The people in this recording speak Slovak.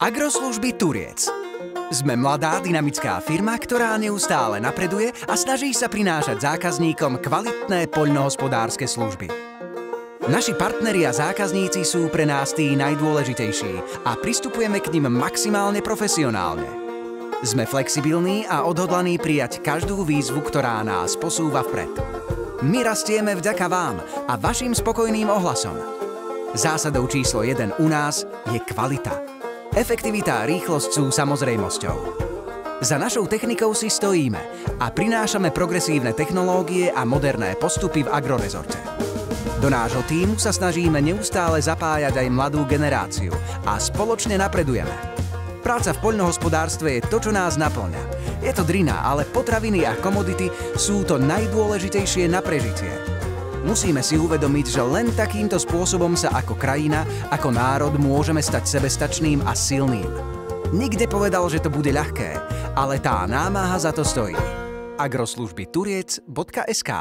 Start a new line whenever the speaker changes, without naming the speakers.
Agroslužby Turiec. Sme mladá, dynamická firma, ktorá neustále napreduje a snaží sa prinášať zákazníkom kvalitné poľnohospodárske služby. Naši partneri a zákazníci sú pre nás tí najdôležitejší a pristupujeme k nim maximálne profesionálne. Sme flexibilní a odhodlaní prijať každú výzvu, ktorá nás posúva vpred. My rastieme vďaka vám a vašim spokojným ohlasom. Zásadou číslo 1 u nás je kvalita. Efektivita a rýchlosť sú samozrejmosťou. Za našou technikou si stojíme a prinášame progresívne technológie a moderné postupy v agrorezorte. Do nášho tímu sa snažíme neustále zapájať aj mladú generáciu a spoločne napredujeme. Práca v poľnohospodárstve je to, čo nás naplňa. Je to drina, ale potraviny a komodity sú to najdôležitejšie na prežitie. Musíme si uvedomiť, že len takýmto spôsobom sa ako krajina, ako národ môžeme stať sebestačným a silným. Nikde povedal, že to bude ľahké, ale tá námaha za to stojí. agroslužbyturiec.sk